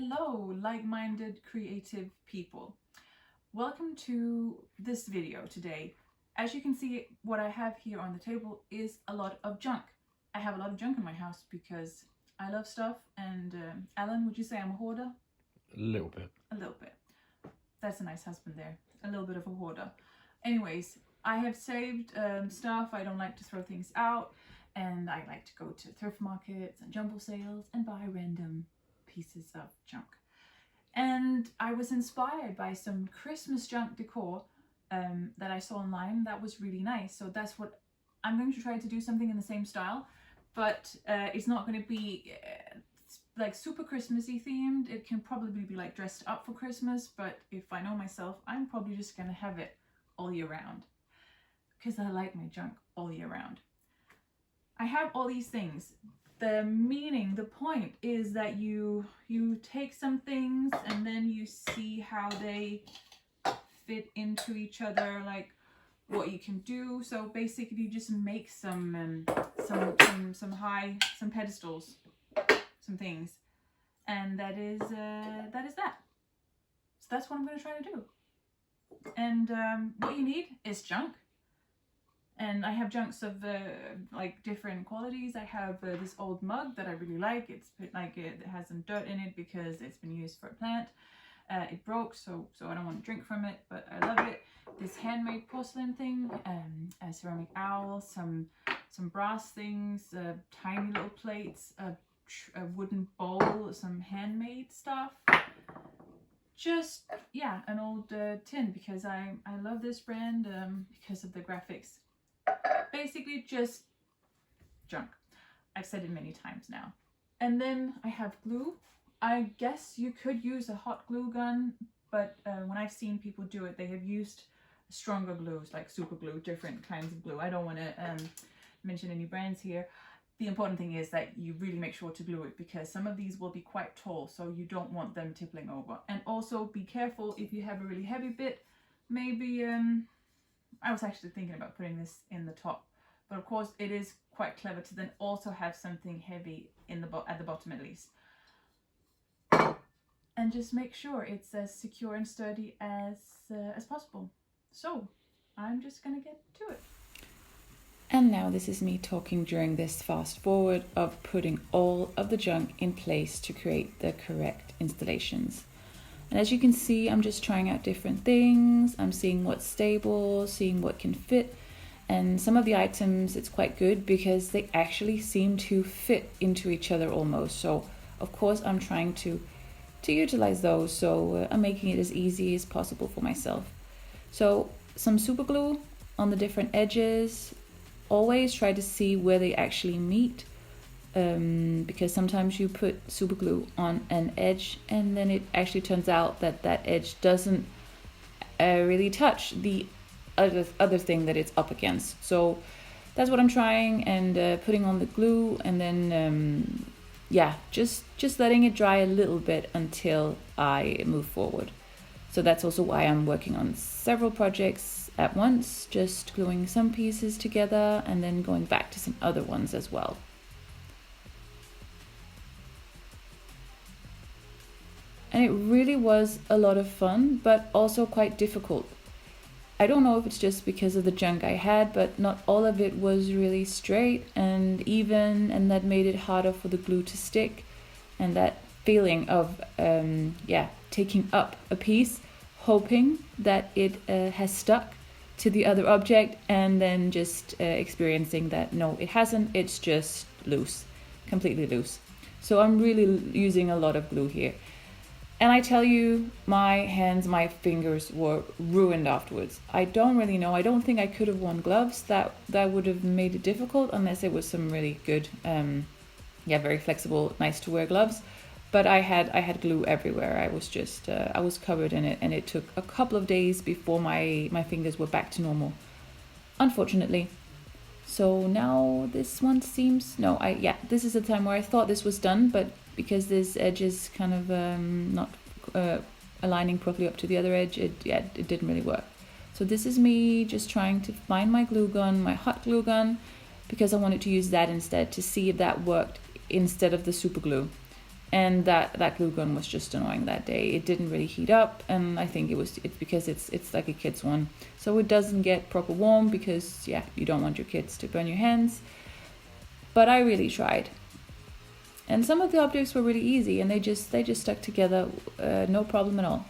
Hello, like-minded creative people. Welcome to this video today. As you can see, what I have here on the table is a lot of junk. I have a lot of junk in my house because I love stuff. And Alan, would you say I'm a hoarder? A little bit. A little bit. That's a nice husband there. A little bit of a hoarder. Anyways, I have saved stuff. I don't like to throw things out. And I like to go to thrift markets and jumble sales and buy random pieces of junk. And I was inspired by some Christmas junk decor that I saw online that was really nice. So that's what I'm going to try to do, something in the same style, but it's not going to be like super Christmassy themed. It can probably be like dressed up for Christmas, but if I know myself, I'm probably just going to have it all year round because I like my junk all year round. I have all these things. The meaning, the point is that you take some things and then you see how they fit into each other, like what you can do. So basically you just make some pedestals, some things, and that is that. So that's what I'm going to try to do. And what you need is junk. And I have junks of like different qualities. I have this old mug that I really like. It's like it has some dirt in it because it's been used for a plant. It broke, so I don't want to drink from it, but I love it. This handmade porcelain thing, a ceramic owl, some brass things, tiny little plates, a wooden bowl, some handmade stuff. Just, yeah, an old tin because I love this brand because of the graphics. Basically just junk. I've said it many times now. And then I have glue. I guess you could use a hot glue gun, but when I've seen people do it, they have used stronger glues like super glue, different kinds of glue. I don't want to mention any brands here. The important thing is that you really make sure to glue it because some of these will be quite tall, so you don't want them tippling over. And also be careful if you have a really heavy bit. Maybe I was actually thinking about putting this in the top, but of course it is quite clever to then also have something heavy in the at the bottom at least. And just make sure it's as secure and sturdy as possible. So I'm just gonna get to it. And now this is me talking during this fast forward of putting all of the junk in place to create the correct installations. And as you can see, I'm just trying out different things. I'm seeing what's stable, seeing what can fit. And some of the items, it's quite good because they actually seem to fit into each other almost. So of course I'm trying to utilize those. So I'm making it as easy as possible for myself. So some super glue on the different edges. Always try to see where they actually meet. Because sometimes you put super glue on an edge and then it actually turns out that that edge doesn't really touch the other thing that it's up against. So that's what I'm trying and putting on the glue and then just letting it dry a little bit until I move forward. So that's also why I'm working on several projects at once, just gluing some pieces together and then going back to some other ones as well. And it really was a lot of fun, but also quite difficult. I don't know if it's just because of the junk I had, but not all of it was really straight and even, and that made it harder for the glue to stick. And that feeling of, taking up a piece, hoping that it has stuck to the other object, and then just experiencing that, no, it hasn't, it's just loose, completely loose. So I'm really using a lot of glue here. And I tell you, my hands, my fingers were ruined afterwards. I don't really know. I don't think I could have worn gloves. That would have made it difficult unless it was some really good, very flexible, nice to wear gloves. But I had glue everywhere. I was just, I was covered in it. And it took a couple of days before my fingers were back to normal, unfortunately. So now this one seems, this is the time where I thought this was done, but because this edge is kind of not aligning properly up to the other edge, it didn't really work. So this is me just trying to find my glue gun, my hot glue gun, because I wanted to use that instead to see if that worked instead of the super glue. and that glue gun was just annoying that day. It didn't really heat up, and I think it's because it's like a kid's one, so it doesn't get proper warm because yeah, you don't want your kids to burn your hands. But I really tried, and some of the objects were really easy, and they just stuck together, no problem at all.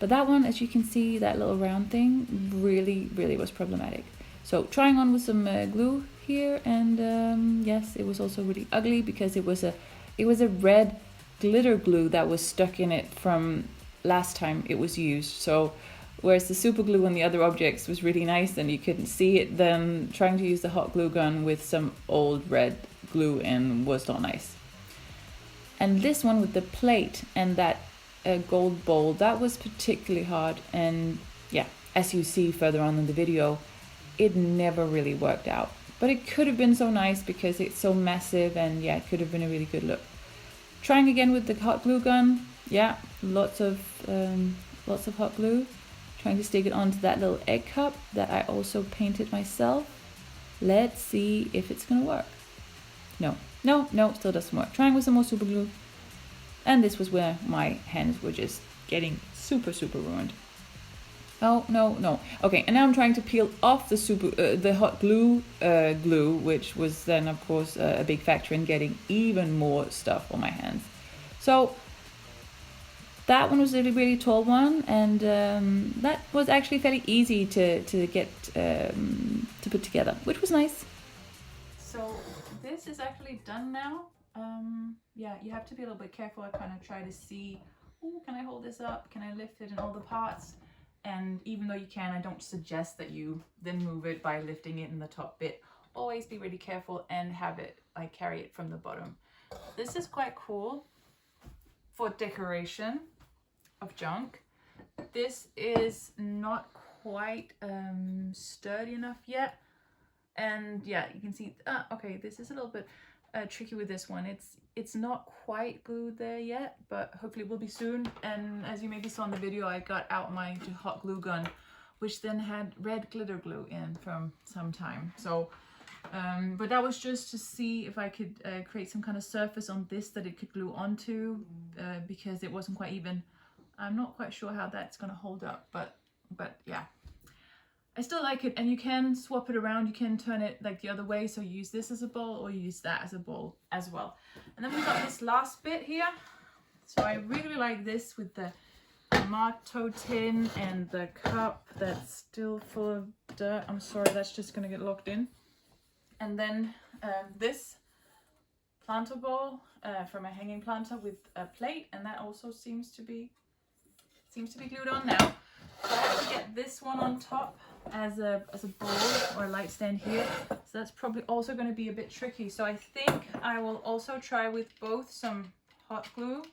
But that one, as you can see, that little round thing really was problematic. So trying on with some glue here, and yes, it was also really ugly because it was a red glitter glue that was stuck in it from last time it was used. So whereas the super glue on the other objects was really nice and you couldn't see it, then trying to use the hot glue gun with some old red glue in was not nice. And this one with the plate and that gold bowl, that was particularly hard, and yeah, as you see further on in the video, it never really worked out. But it could have been so nice because it's so massive, and yeah, it could have been a really good look. Trying again with the hot glue gun, yeah, lots of hot glue. Trying to stick it onto that little egg cup that I also painted myself. Let's see if it's gonna work. No, still doesn't work. Trying with some more super glue. And this was where my hands were just getting super ruined. Oh, no. Okay, and now I'm trying to peel off the hot glue, which was then, of course, a big factor in getting even more stuff on my hands. So that one was a really tall one, and that was actually fairly easy to get to put together, which was nice. So this is actually done now. Yeah, you have to be a little bit careful. I kind of try to see, oh, can I hold this up? Can I lift it in all the parts? And even though you can, I don't suggest that you then move it by lifting it in the top bit. Always be really careful and have it, like, carry it from the bottom. This is quite cool for decoration of junk. This is not quite sturdy enough yet. And yeah, you can see, okay, this is a little bit tricky with this one. It's not quite glued there yet, but hopefully it will be soon. And as you maybe saw in the video, I got out my hot glue gun, which then had red glitter glue in from some time. So, but that was just to see if I could create some kind of surface on this that it could glue onto, because it wasn't quite even. I'm not quite sure how that's gonna hold up, but yeah. I still like it, and you can swap it around. You can turn it like the other way, so you use this as a bowl or you use that as a bowl as well. And then we've got this last bit here. So I really like this with the tomato tin and the cup that's still full of dirt. I'm sorry, that's just gonna get locked in. And then this planter bowl from a hanging planter with a plate, and that also seems to be glued on now. So I have to get this one on top as a bowl or a light stand here. So that's probably also going to be a bit tricky. So I think I will also try with both some hot glue,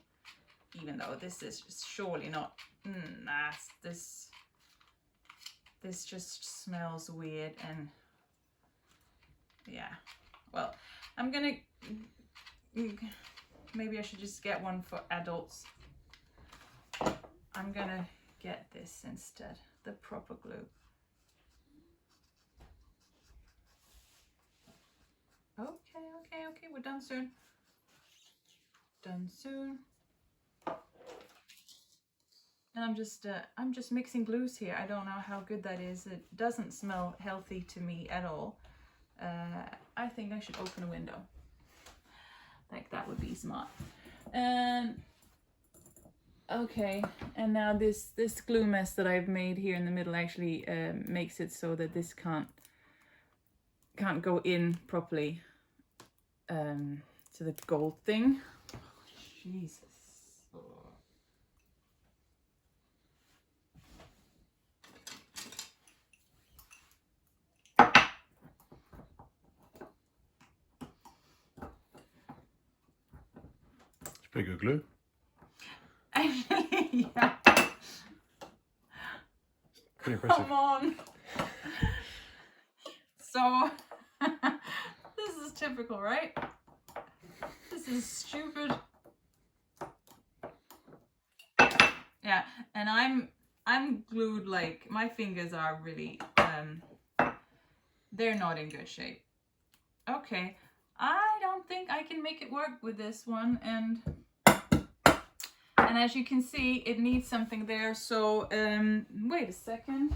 even though this is surely not, this just smells weird. And yeah, well, I'm gonna, maybe I should just get one for adults. I'm gonna get this instead, the proper glue. Okay, we're done soon. And I'm just mixing glues here. I don't know how good that is. It doesn't smell healthy to me at all. I think I should open a window. Like, that would be smart. And okay, and now this glue mess that I've made here in the middle actually makes it so that this can't go in properly to the gold thing. Oh, Jesus. It's pretty good glue. Actually, yeah. Pretty impressive. Come on. So, this is typical, right? This is stupid. Yeah, and I'm glued, like, my fingers are really, they're not in good shape. Okay, I don't think I can make it work with this one, and And as you can see, it needs something there. So wait a second.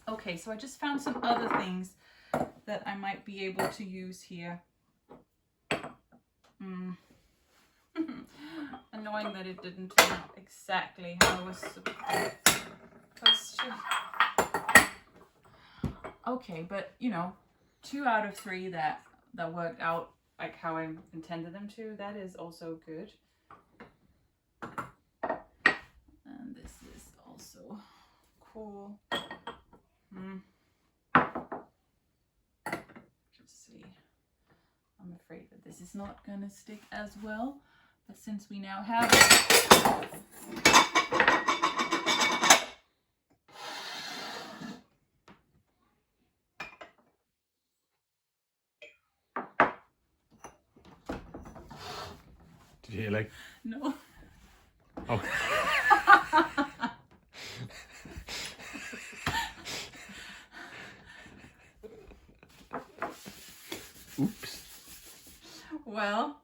Okay, so I just found some other things that I might be able to use here. Annoying that it didn't turn out exactly how I was supposed to. Okay, but you know, 2 out of 3 that worked out like how I intended them to. That is also good. And this is also cool. Let's see. I'm afraid that this is not gonna stick as well, but since we now have it, Did you hear like? no. Oh. Oops. Well,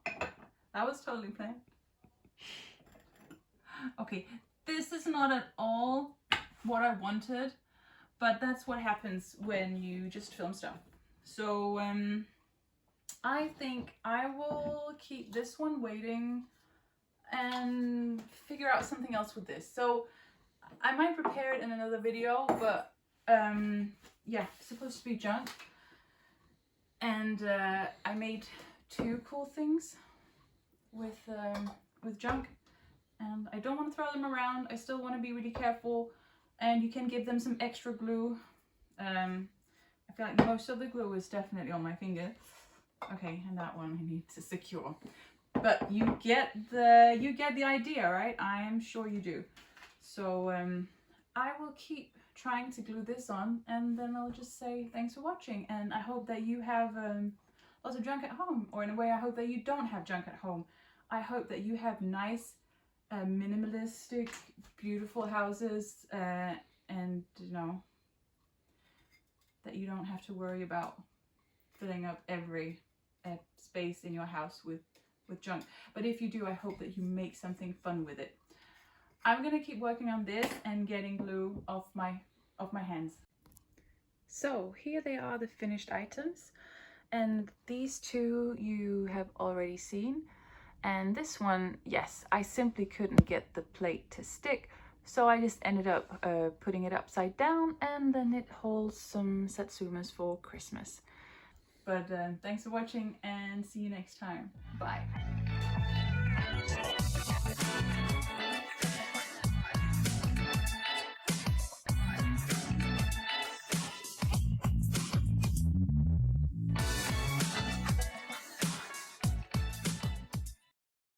that was totally planned. Okay, this is not at all what I wanted, but that's what happens when you just film stuff. So I think I will keep this one waiting and figure out something else with this. So I might prepare it in another video, but yeah, it's supposed to be junk. And I made 2 cool things with junk, and I don't want to throw them around. I still want to be really careful, and you can give them some extra glue. I feel like most of the glue is definitely on my finger. Okay, and that one I need to secure. But you get the idea, right? I am sure you do. So I will keep trying to glue this on, and then I'll just say thanks for watching, and I hope that you have lots of junk at home, or in a way I hope that you don't have junk at home. I hope that you have nice minimalistic beautiful houses, and you know, that you don't have to worry about filling up every space in your house with junk. But if you do, I hope that you make something fun with it. I'm gonna keep working on this and getting glue off my hands. So here they are, the finished items, and these 2 you have already seen, and this one, yes, I simply couldn't get the plate to stick, so I just ended up putting it upside down, and then it holds some satsumas for Christmas. But thanks for watching, and see you next time. Bye.